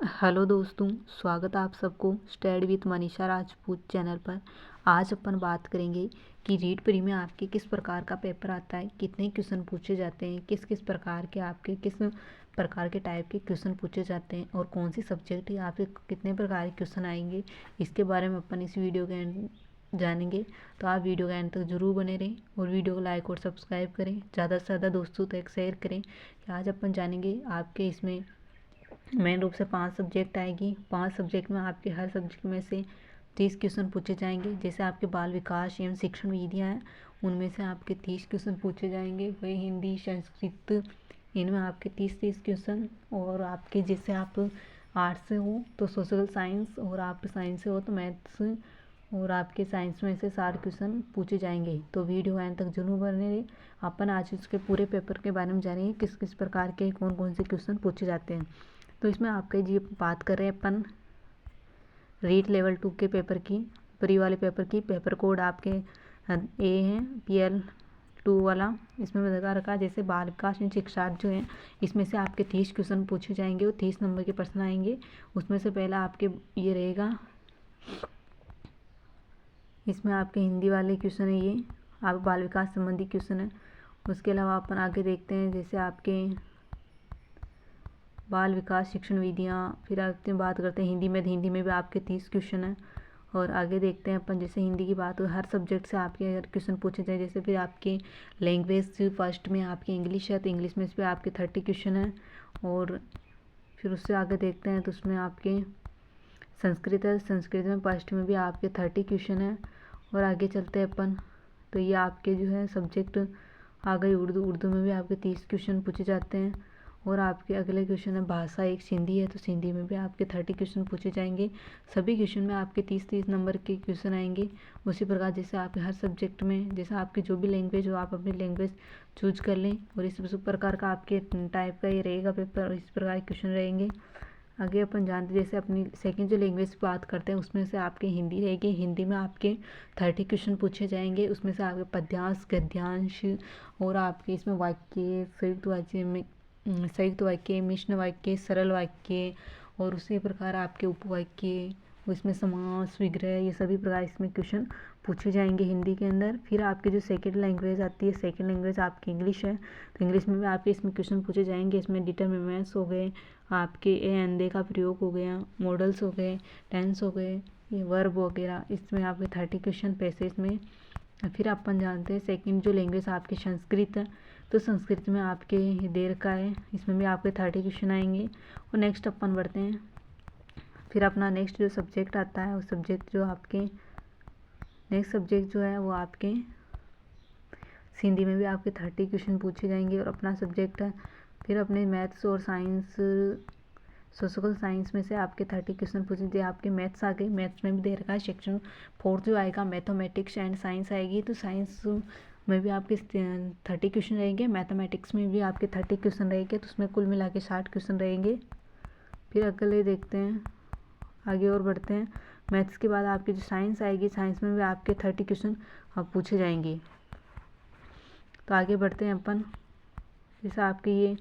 Hello दोस्तों, स्वागत है आप सबको study with Manisha Rajput channel पर। आज अपन बात करेंगे कि रीड प्री में आपके किस प्रकार का पेपर आता है, कितने क्वेश्चन पूछे जाते हैं, किस किस प्रकार के आपके किस प्रकार के टाइप के क्वेश्चन पूछे जाते हैं और कौन सी सब्जेक्ट या आपके कितने प्रकार के क्वेश्चन आएंगे, इसके बारे में अपन इस वीडियो के एंड जानेंगे। तो आप वीडियो के एंड तक जरूर बने रहें और वीडियो को लाइक और सब्सक्राइब करें, ज़्यादा से ज़्यादा दोस्तों तक शेयर करें। आज अपन जानेंगे आपके इसमें मेन रूप से 5 सब्जेक्ट आएगी। 5 सब्जेक्ट में आपके हर सब्जेक्ट में से 30 क्वेश्चन पूछे जाएंगे। जैसे आपके बाल विकास एवं शिक्षण विधियाँ हैं, उनमें से आपके 30 क्वेश्चन पूछे जाएंगे। वही हिंदी, संस्कृत, इनमें आपके 30-30 क्वेश्चन। और आपके जैसे आप आर्ट्स से हो तो सोशल साइंस, और आप साइंस से हो तो मैथ्स, और आपके साइंस में से 60 क्वेश्चन पूछे जाएंगे। तो वीडियो एंड तक जरूर बने रहे। अपन आज इसके पूरे पेपर के बारे में जानेंगे, किस किस प्रकार के कौन कौन से क्वेश्चन पूछे जाते हैं। तो इसमें आपके जी बात कर रहे हैं अपन रीट लेवल 2 के पेपर की, प्री वाले पेपर की। पेपर कोड आपके ए हैं, PL2 वाला। इसमें बता रखा है जैसे बाल विकास एवं शिक्षार्थ जो है, इसमें से आपके 30 क्वेश्चन पूछे जाएंगे और 30 नंबर के प्रश्न आएंगे। उसमें से पहला आपके ये रहेगा, इसमें आपके हिंदी वाले क्वेश्चन है, ये आप बाल विकास संबंधी क्वेश्चन है। उसके अलावा अपन आगे देखते हैं जैसे आपके बाल विकास शिक्षण विधियाँ। फिर आपसे बात करते हैं हिंदी में भी आपके 30 क्वेश्चन हैं। और आगे देखते हैं अपन जैसे हिंदी की बात हो, हर सब्जेक्ट से आपके अगर क्वेश्चन पूछे जाए। जैसे फिर आपके लैंग्वेज फर्स्ट में आपकी इंग्लिश है तो इंग्लिश में से आपके 30 क्वेश्चन हैं। और फिर उससे आगे देखते हैं तो उसमें आपके संस्कृत है, संस्कृत में फर्स्ट में भी आपके 30 क्वेश्चन हैं। और आगे चलते हैं अपन तो ये आपके जो है सब्जेक्ट आ गई उर्दू, उर्दू में भी आपके 30 क्वेश्चन पूछे जाते हैं। और आपके अगले क्वेश्चन है भाषा, एक सिंधी है तो सिंधी में भी आपके 30 क्वेश्चन पूछे जाएंगे। सभी क्वेश्चन में आपके 30-30 नंबर के क्वेश्चन आएंगे। उसी प्रकार जैसे आपके हर सब्जेक्ट में जैसे आपकी जो भी लैंग्वेज हो आप अपनी लैंग्वेज चूज कर लें। और इस प्रकार का आपके टाइप का ये रहेगा पेपर, इस प्रकार के क्वेश्चन रहेंगे। आगे अपन जानते जैसे अपनी सेकंड जो लैंग्वेज बात करते हैं उसमें से आपके हिंदी रहेगी। हिंदी में आपके 30 क्वेश्चन पूछे जाएंगे। उसमें से आपके पद्यांश, गद्यांश, और आपके इसमें वाक्य, संयुक्त वाक्य, मिश्र वाक्य, सरल वाक्य, और उसी प्रकार आपके उपवाक्य, उसमें समास, विग्रह, ये सभी प्रकार इसमें क्वेश्चन पूछे जाएंगे हिंदी के अंदर। फिर आपकी जो सेकंड लैंग्वेज आती है, सेकंड लैंग्वेज आपकी इंग्लिश है तो इंग्लिश में भी आपके इसमें क्वेश्चन पूछे जाएंगे। इसमें डिटरमिनेंट्स हो गए, आपके ए एंड दे का प्रयोग हो गया, मॉडल्स हो गए, टेंस हो गए, ये वर्ब वगैरह, इसमें आपके 30 क्वेश्चन पैसेज में। फिर अपन जानते हैं सेकंड जो लैंग्वेज आपकी संस्कृत है तो संस्कृत में आपके देर का है, इसमें भी आपके 30 क्वेश्चन आएंगे। और नेक्स्ट अपन बढ़ते हैं फिर अपना नेक्स्ट जो सब्जेक्ट आता है, उस सब्जेक्ट जो आपके नेक्स्ट सब्जेक्ट जो है वो आपके हिंदी में भी आपके 30 क्वेश्चन पूछे जाएंगे। और अपना सब्जेक्ट है फिर अपने मैथ्स और साइंस, सोशल साइंस में से आपके 30 क्वेश्चन पूछे जाए। आपके मैथ्स आ गई, मैथ्स में भी दे रखा है सेक्शन 4 जो आएगा मैथमेटिक्स एंड साइंस आएगी। तो साइंस में भी आपके 30 क्वेश्चन रहेंगे, मैथमेटिक्स में भी आपके 30 क्वेश्चन रहेंगे। तो उसमें कुल मिला के 60 क्वेश्चन रहेंगे। फिर अगले देखते हैं, आगे और बढ़ते हैं। मैथ्स के बाद आपकी जो साइंस आएगी, साइंस में भी आपके 30 क्वेश्चन पूछे जाएंगे। तो आगे बढ़ते हैं अपन, जैसे आपके ये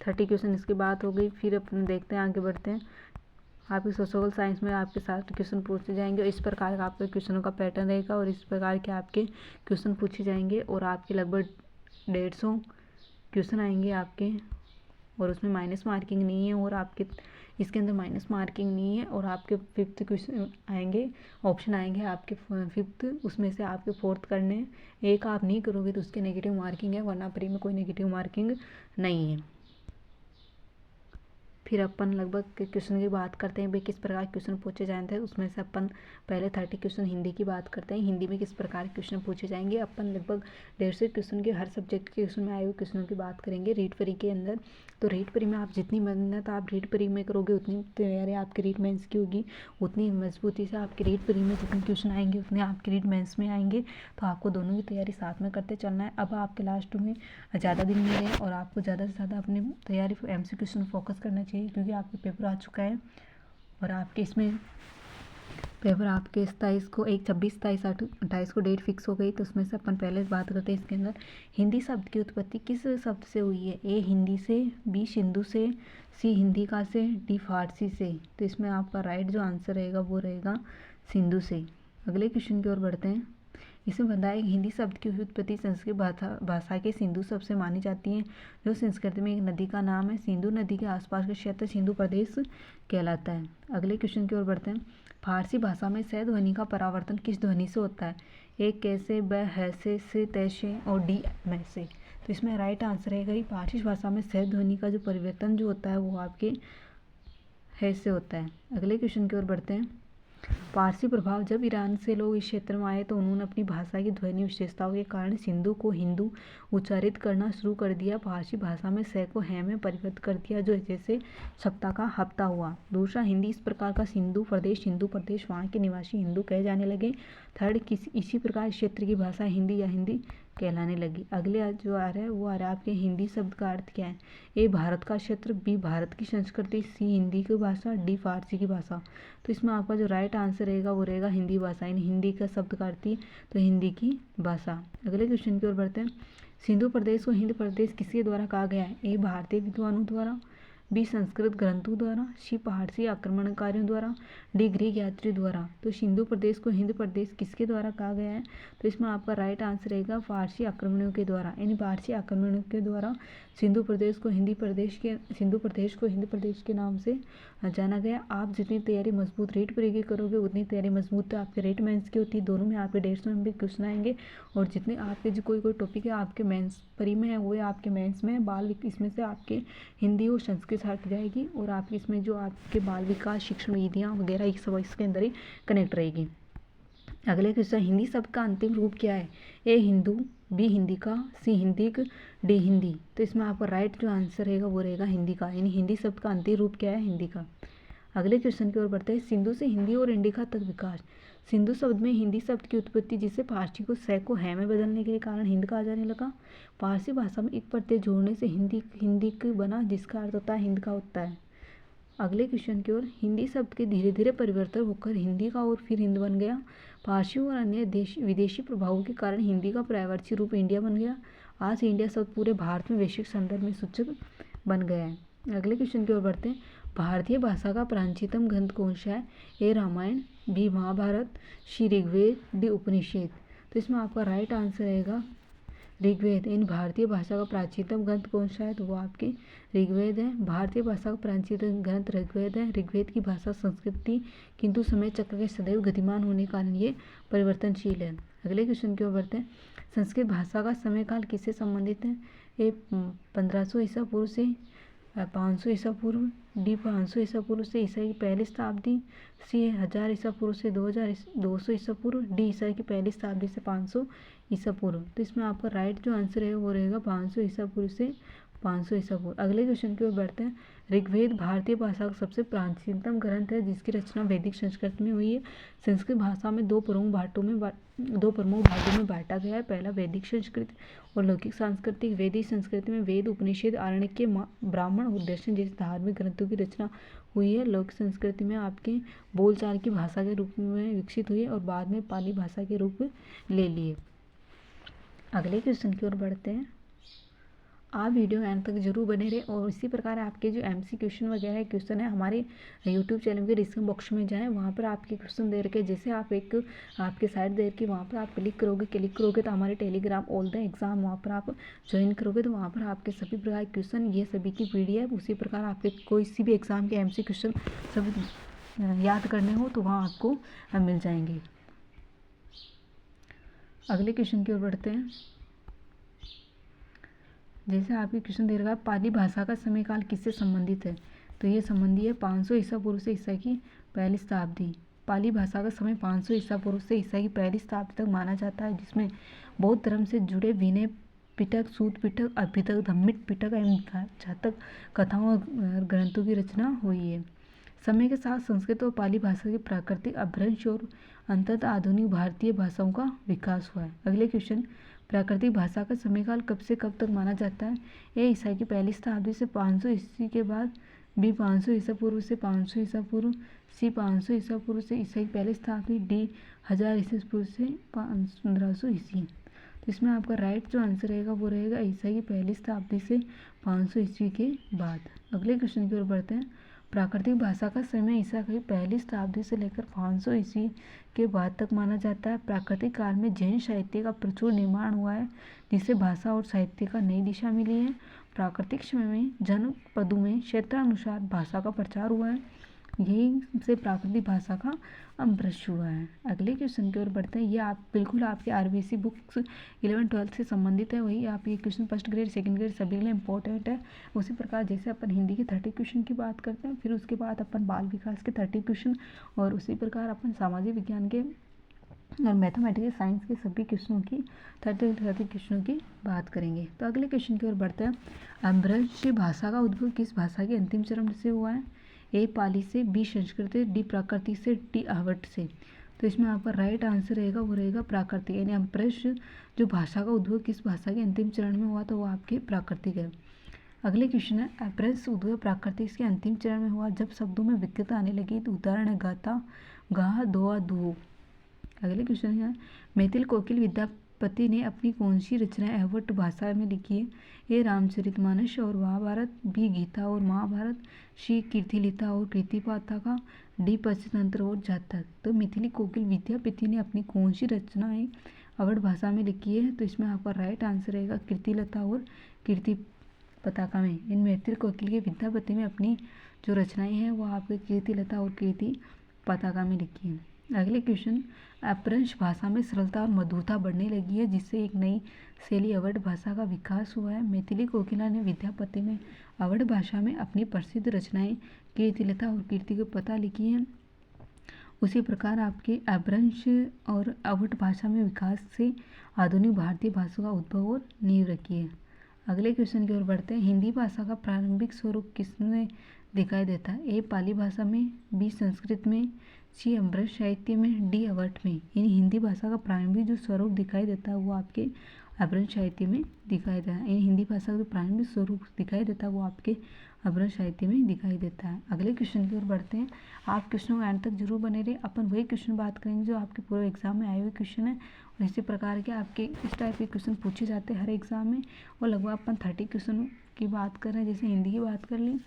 30 क्वेश्चन इसकी बात हो गई। फिर अपन देखते हैं आगे बढ़ते हैं, आपके सोशल साइंस में आपके 60 क्वेश्चन पूछे जाएंगे। और इस प्रकार का आपके क्वेश्चनों का पैटर्न रहेगा और इस प्रकार के आपके क्वेश्चन पूछे जाएंगे। और आपके लगभग 150 क्वेश्चन आएंगे आपके, और उसमें माइनस मार्किंग नहीं है, और आपके इसके अंदर माइनस मार्किंग नहीं है। और आपके 5th क्वेश्चन आएंगे, ऑप्शन आएंगे आपके 5th, उसमें से आपके 4th करने। एक आप नहीं करोगे तो उसके नेगेटिव मार्किंग है, वरना प्री में कोई नेगेटिव मार्किंग नहीं है। फिर अपन लगभग क्वेश्चन की बात करते हैं भाई किस प्रकार क्वेश्चन पूछे जाते हैं। उसमें से अपन पहले 30 क्वेश्चन हिंदी की बात करते हैं। हिंदी में किस प्रकार क्वेश्चन पूछे जाएंगे, अपन लगभग 150 क्वेश्चन के हर सब्जेक्ट के क्वेश्चन में आए हुए क्वेश्चनों की बात करेंगे रीट परी के अंदर। तो रीट परी में आप जितनी मेहनत आप रीट परी में करोगे, उतनी तैयारी आपकी रीट मेंस की होगी, उतनी मजबूती से आपके रीट परी में जितने क्वेश्चन आएंगे उतने आपके रीट मेंस में आएंगे। तो आपको दोनों की तैयारी साथ में करते चलना है। अब आपके लास्ट में ज़्यादा दिन नहीं रहे और आपको ज़्यादा से ज़्यादा अपनी तैयारी MCQ क्वेश्चन फोकस करना चाहिए, क्योंकि आपका पेपर आ चुका है। और आपके इसमें पेपर आपके 27 को 26, 27, 28 को डेट फिक्स हो गई। तो उसमें से अपन पहले बात करते हैं इसके अंदर हिंदी शब्द की उत्पत्ति किस शब्द से हुई है। ए हिंदी से, बी सिंधु से, सी हिंदी का से, डी फारसी से। तो इसमें आपका राइट जो आंसर रहेगा वो रहेगा सिंधु से। अगले क्वेश्चन की ओर बढ़ते हैं। इसमें बताया कि हिंदी शब्द की उत्पत्ति संस्कृत भाषा के सिंधु शब्द से मानी जाती है, जो संस्कृत में एक नदी का नाम है। सिंधु नदी के आसपास का क्षेत्र सिंधु प्रदेश कहलाता है। अगले क्वेश्चन की ओर बढ़ते हैं। फारसी भाषा में स ध्वनि का परावर्तन किस ध्वनि से होता है। ए कैसे, ब हैसे, से तैसे और डी में से। तो इसमें राइट आंसर रहेगा कि फारसी भाषा में स ध्वनि का जो परिवर्तन जो होता है वो आपके है से होता है। अगले क्वेश्चन की ओर बढ़ते हैं। फारसी प्रभाव जब ईरान से लोग इस क्षेत्र में आए तो उन्होंने अपनी भाषा की ध्वनि विशेषताओं के कारण सिंधु को हिंदू उच्चारित करना शुरू कर दिया। फारसी भाषा में स को है में परिवर्तित कर दिया, जो जैसे सप्ताह का हफ्ता हुआ। दूसरा, हिंदी इस प्रकार का सिंधु प्रदेश वहाँ के निवासी हिंदू कहे जाने लगे। थर्ड, इसी प्रकार क्षेत्र की भाषा हिंदी या हिंदी कहलाने लगी। अगले जो आ रहा है वो आ रहा है आपके हिंदी शब्द का अर्थ क्या है। ए भारत का क्षेत्र, बी भारत की संस्कृति, सी हिंदी की भाषा, डी फारसी की भाषा। तो इसमें आपका जो राइट आंसर रहेगा वो रहेगा हिंदी भाषा। यानी हिंदी का शब्द का अर्थ तो हिंदी की भाषा। अगले क्वेश्चन की ओर बढ़ते हैं। सिंधु प्रदेश को हिंद प्रदेश किसके द्वारा कहा गया है। ए भारतीय विद्वानों द्वारा, बी संस्कृत ग्रंथों द्वारा, सी पहाड़सी आक्रमणकारियों द्वारा, डी ग्रीक यात्री द्वारा। तो सिंधु प्रदेश को हिंद प्रदेश किसके द्वारा कहा गया है। तो इसमें आपका राइट आंसर रहेगा फारसी आक्रमणों के द्वारा। यानी फारसी आक्रमणों के द्वारा सिंधु प्रदेश को हिंदी प्रदेश के नाम से जाना गया। आप जितनी तैयारी मजबूत रेट पर की करोगे उतनी तैयारी मजबूत तो आपके रेट मेंस की होती है। दोनों में आपके 150 में भी क्वेश्चन आएंगे। और जितने आपके जो कोई टॉपिक है आपके मेंस परी में है वो आपके मेंस में बाल, इसमें से आपके हिंदी और संस्कृत हट जाएगी। और आपके इसमें जो आपके बाल विकास शिक्षण विधियाँ वगैरह ये सब इसके अंदर ही कनेक्ट रहेगी। अगले क्वेश्चन, हिंदी शब्द का अंतिम रूप क्या है। ए हिंदू, बी हिंदी का, सी हिंदी, डी हिंदी। तो इसमें आपका राइट जो आंसर रहेगा वो रहेगा हिंदी का। यानी हिंदी शब्द का अंतिम रूप क्या है, हिंदी का। अगले क्वेश्चन की ओर बढ़ते हैं। सिंधु से हिंदी और इंडिका तक विकास। सिंधु शब्द में हिंदी शब्द की उत्पत्ति जिसे फारसी को स को है में बदलने के कारण हिंद कहा जाने लगा। फारसी भाषा में एक प्रत्यय जोड़ने से हिंदी बना, जिसका अर्थ होता है हिंद का होता है। अगले क्वेश्चन की ओर, हिंदी शब्द के धीरे धीरे परिवर्तन होकर हिंदी का और फिर हिंद बन गया। फारसियों और अन्य विदेशी प्रभावों के कारण हिंदी का पर्यायवाची रूप इंडिया बन गया। आज इंडिया शब्द पूरे भारत में वैश्विक संदर्भ में सूचक बन गया है। अगले क्वेश्चन की ओर बढ़ते हैं। भारतीय भाषा का प्राचीनतम ग्रंथ कौन सा है। ए रामायण, बी महाभारत, सी ऋग्वेद, डी उपनिषद। तो इसमें आपका राइट आंसर रहेगा ऋग्वेद। इन भारतीय भाषा का प्राचीनतम ग्रंथ कौन सा है तो वो आपके ऋग्वेद है। भारतीय भाषा का प्राचीनतम ग्रंथ ऋग्वेद है। ऋग्वेद की भाषा संस्कृत थी, किंतु समय चक्र के सदैव गतिमान होने के कारण ये परिवर्तनशील है। अगले क्वेश्चन की ओर बढ़ते हैं। संस्कृत भाषा का समय काल किससे संबंधित है। ए 1500 ईसा पूर्व से 500 ईसा पूर्व, डी 500 ईसा पूर्व से ईसा की पहली शताब्दी, सी 1000 ईसा पूर्व से 200 ईसा पूर्व, डी ईसा की पहली शताब्दी से 500 ईसा पूर्व। तो इसमें आपका राइट जो आंसर है वो रहेगा 500 ईसा पूर्व से 500 ईसा पूर्व। अगले क्वेश्चन की ओर बढ़ते हैं। ऋग्वेद भारतीय भाषा का सबसे प्राचीनतम ग्रंथ है, जिसकी रचना वैदिक संस्कृत में हुई है। संस्कृत भाषा में दो प्रमुख भागों में बांटा गया है। पहला वैदिक संस्कृत और लौकिक सांस्कृतिक। वैदिक संस्कृति में वेद, उपनिषद, आरण्यक, ब्राह्मण और दर्शन जैसे धार्मिक ग्रंथों की रचना हुई है। लौकिक संस्कृति में आपके बोलचाल की भाषा के रूप में विकसित हुई है और बाद में पाली भाषा के रूप ले लिए। अगले क्वेश्चन की ओर बढ़ते हैं। आप वीडियो एंड तक जरूर बने रहे। और इसी प्रकार आपके जो एमसी क्वेश्चन वगैरह क्वेश्चन है हमारे यूट्यूब चैनल के डिस्क्रिप्शन बॉक्स में जाएं, वहाँ पर आपके क्वेश्चन दे रखे। जैसे आप एक आपके साइट दे रखी, वहाँ पर आप क्लिक करोगे तो हमारे टेलीग्राम ऑल द एग्ज़ाम वहाँ पर आप ज्वाइन करोगे तो वहाँ पर आपके सभी प्रकार के क्वेश्चन ये सभी की PDF, उसी प्रकार आपके कोई सी भी एग्ज़ाम के एमसी क्वेश्चन सब याद करने हो तो वहाँ आपको मिल जाएंगे। अगले क्वेश्चन की ओर बढ़ते हैं। जैसे आपके क्वेश्चन दे रखा है, पाली भाषा का समय काल किससे संबंधित है। तो ये संबंधी है 500 ईसा पूर्व से ईसा की पहली शताब्दी। पाली भाषा का समय 500 ईसा पूर्व से ईसा की पहली शताब्दी तक माना जाता है, जिसमें बौद्ध धर्म से जुड़े विनय पिटक, सूत पिटक, अभितक, धम्मित पिटक एवं जातक कथाओं और ग्रंथों की रचना हुई है। समय के साथ संस्कृत और पाली भाषा के प्राकृतिक अपभ्रंश और अंततः आधुनिक भारतीय भाषाओं का विकास हुआ है। अगले क्वेश्चन, प्राकृतिक भाषा का समयकाल कब से कब तक माना जाता है? ए ईसा की पहली शताब्दी से 500 ईस्वी के बाद, बी 500 ईसा पूर्व से 500 ईसा पूर्व, सी 500 ईसा पूर्व से ईसा की पहली शताब्दी, डी 1000 ईसा पूर्व से 1500 ईस्वी। तो इसमें आपका राइट जो आंसर रहेगा वो रहेगा ईसा की पहली शताब्दी से 500 ईस्वी के बाद। अगले क्वेश्चन की ओर बढ़ते हैं। प्राकृतिक भाषा का समय ईसा की पहली शताब्दी से लेकर 500 ईस्वी के बाद तक माना जाता है। प्राकृतिक काल में जैन साहित्य का प्रचुर निर्माण हुआ है, जिससे भाषा और साहित्य का नई दिशा मिली है। प्राकृतिक समय में जनपदों में क्षेत्रानुसार भाषा का प्रचार हुआ है, यही से प्राकृतिक भाषा का अपभ्रंश हुआ है। अगले क्वेश्चन की ओर बढ़ते हैं। ये आप बिल्कुल आपके आरबीसी बुक्स 11-12 से संबंधित है, वही आप ये question first grade second grade सभी के लिए इंपॉर्टेंट है। उसी प्रकार जैसे अपन हिंदी के 30 क्वेश्चन की बात करते हैं, फिर उसके बाद अपन बाल विकास के 30 क्वेश्चन, और उसी प्रकार अपन सामाजिक विज्ञान के और मैथमेटिक्स साइंस के सभी क्वेश्चनों की 30 क्वेश्चनों की बात करेंगे। तो अगले क्वेश्चन की ओर बढ़ते हैं। अपभ्रंश भाषा का उद्भव किस भाषा के अंतिम चरण से हुआ है? ए पाली से, बी संस्कृत से, डी प्राकृतिक से, डी आवट से। तो इसमें आपका राइट आंसर रहेगा वो रहेगा प्राकृतिक, यानी अपभ्रंश जो भाषा का उद्भव किस भाषा के अंतिम चरण में हुआ तो वो आपके प्राकृतिक है। अगले क्वेश्चन है, अपभ्रंश उद्भव प्राकृतिक के अंतिम चरण में हुआ जब शब्दों में विकृतता आने लगी। तो उदाहरण है गाता, गाह, दोआ, दुओ। अगले क्वेश्चन है, मैथिल कोकिल विद्यापति ने अपनी कौन सी रचनाएं अवट भाषा में लिखी है? ए रामचरितमानस और महाभारत, बी गीता और महाभारत, सी कीर्तिलिता और कीर्तिपाठका, डी पंचतंत्र और जातक। तो मैथिली कोकिल विद्यापति ने अपनी कौन सी रचनाएं अवट भाषा में लिखी है? तो इसमें आपका राइट आंसर रहेगा कीर्तिलता और कीर्ति पताका में। इन मैथिल कोकिल के विद्यापति में अपनी जो रचनाएं हैं वो आपके कीर्तिलता और कीर्ति पताका में लिखी है। अगले क्वेश्चन, अपभ्रंश भाषा में सरलता और मधुरता बढ़ने लगी है, जिससे एक नई शैली अवध भाषा का विकास हुआ है। मैथिली कोकिला ने विद्यापति में अवध भाषा में अपनी प्रसिद्ध रचनाएं कीर्तिलता और कीर्ति के पता लिखी हैं। उसी प्रकार आपके अपभ्रंश और अवध भाषा में विकास से आधुनिक भारतीय भाषा का उद्भव और नींव रखी है। अगले क्वेश्चन की ओर बढ़ते हैं। हिंदी भाषा का प्रारंभिक स्वरूप किसमें दिखाई देता है? ए पाली भाषा में, बी संस्कृत में, सी अपभ्रंश साहित्य में, डी अवध में। यानी हिंदी भाषा का प्रारंभिक जो स्वरूप दिखाई देता है वो आपके अपभ्रंश साहित्य में दिखाई देता है। यानी हिंदी भाषा का जो प्रारंभिक स्वरूप दिखाई देता है वो आपके अपभ्रंश साहित्य में दिखाई देता है। अगले क्वेश्चन की ओर बढ़ते हैं। आप क्वेश्चनों के एंड तक जरूर बने रहे। अपन वही क्वेश्चन बात करेंगे जो आपके पूरे एग्जाम में आए हुए क्वेश्चन है, और इसी प्रकार के आपके इस टाइप के क्वेश्चन पूछे जाते हैं हर एग्जाम में। और लगभग अपन 30 क्वेश्चन की बात कर रहे हैं। जैसे हिंदी की बात कर ली,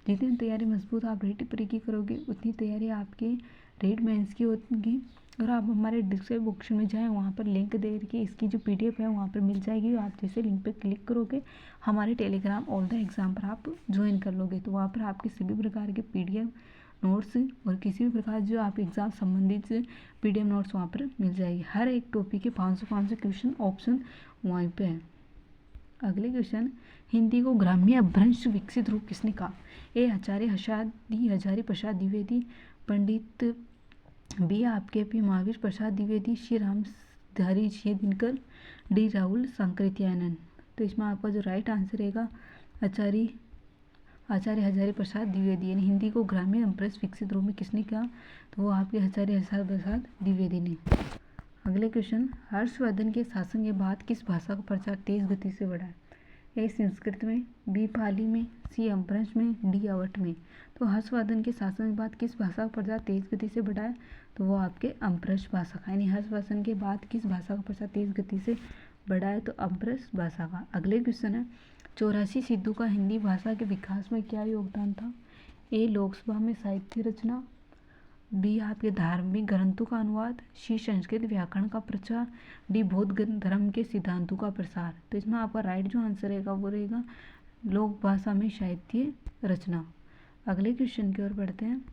जितनी तैयारी मजबूत आप रेट प्री की करोगे उतनी तैयारी आपके रेट मेंस की होगी। और आप हमारे डिस्क्रिप्शन में जाएं, वहाँ पर लिंक दे के इसकी जो PDF है वहाँ पर मिल जाएगी। आप जैसे लिंक पे क्लिक करोगे हमारे टेलीग्राम ऑल द एग्ज़ाम पर आप ज्वाइन कर लोगे, तो वहाँ पर आपके सभी प्रकार के PDF नोट्स और किसी भी प्रकार जो आप एग्ज़ाम संबंधित PDF नोट्स वहाँ पर मिल जाएगी। हर एक टॉपिक के 500 क्वेश्चन ऑप्शन वहीं पे है। अगले क्वेश्चन, हिंदी को ग्राम्य अपभ्रंश विकसित रूप किसने कहा? ए आचार्य हजारी प्रसाद द्विवेदी, पंडित बी आपके पी महावीर प्रसाद द्विवेदी, श्री रामधारी सिंह दिनकर, डी राहुल सांकृत्यायन। तो इसमें आपका जो राइट आंसर रहेगा आचार्य हजारी प्रसाद द्विवेदी। यानी हिंदी को ग्राम्य अपभ्रंश विकसित रूप में किसने कहा? तो वो आपके आचार्य हजारी प्रसाद द्विवेदी ने। अगले क्वेश्चन, हर्षवर्धन के शासन के बाद किस भाषा का प्रचार तेज गति से बढ़ा है? ए संस्कृत में, बी पाली में, सी अपभ्रंश में, डी अवध में। तो हर्षवर्धन के शासन के बाद किस भाषा का प्रचार तेज गति से बढ़ा है? तो वो आपके अपभ्रंश भाषा का। यानी हर्षवर्धन के बाद किस भाषा का प्रचार तेज गति से बढ़ा है? तो अपभ्रंश भाषा का। अगले क्वेश्चन है, 84 सिद्धों का हिंदी भाषा के विकास में क्या योगदान था? ए लोकसभा में साहित्य रचना, बी आपके धार्मिक ग्रंथों का अनुवाद, सी संस्कृत व्याकरण का प्रचार, डी बौद्ध धर्म के सिद्धांतों का प्रसार। तो इसमें आपका राइट जो आंसर रहेगा वो रहेगा लोक भाषा में साहित्य रचना। अगले क्वेश्चन की ओर बढ़ते हैं।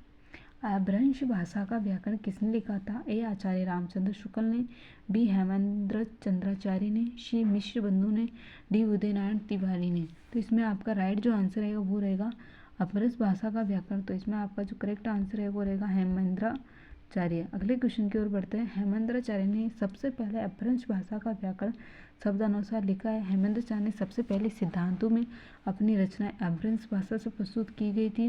अपभ्रंश भाषा का व्याकरण किसने लिखा था? ए आचार्य रामचंद्र शुक्ल ने, बी हेमेंद्र चंद्राचार्य ने, सी मिश्र बंधु ने, डी उदयनारायण तिवारी ने। तो इसमें आपका राइट जो आंसर रहेगा वो रहेगा अपभ्रंश भाषा का व्याकरण। तो इसमें आपका जो करेक्ट आंसर है वो रहेगा हेमेंद्राचार्य। अगले क्वेश्चन की ओर बढ़ते हैं। हेमेंद्राचार्य ने सबसे पहले अपभ्रंश भाषा का व्याकरण शब्दानुसार लिखा है। हेमेंद्राचार्य ने सबसे पहले सिद्धांतों में अपनी रचनाएं अपभ्रंश भाषा से प्रस्तुत की गई थी,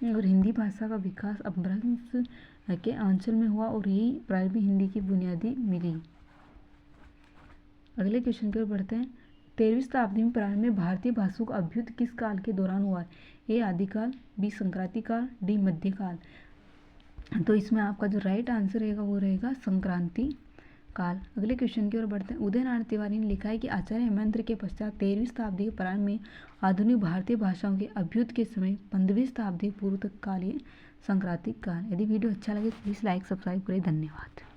और हिंदी भाषा का विकास अपभ्रंश के अंचल में हुआ, और यही प्रारंभिक हिंदी की बुनियादी मिली। अगले क्वेश्चन की ओर बढ़ते हैं। 13वीं शताब्दी में प्रारंभ में भारतीय भाषाओं का अभ्युदय किस काल के दौरान हुआ? ए आदिकाल, बी संक्रांति काल, डी मध्यकाल। तो इसमें आपका जो राइट आंसर रहेगा वो रहेगा संक्रांति काल। अगले क्वेश्चन की ओर बढ़ते हैं। उदय नारायण तिवारी ने लिखा है कि आचार्य हेमंत के पश्चात 13वीं शताब्दी के प्रारंभ में आधुनिक भारतीय भाषाओं के अभ्युदय के समय 15वीं शताब्दी पूर्व तक काल ये संक्रांति काल। यदि वीडियो अच्छा लगे तो प्लीज़ लाइक सब्सक्राइब करें। धन्यवाद।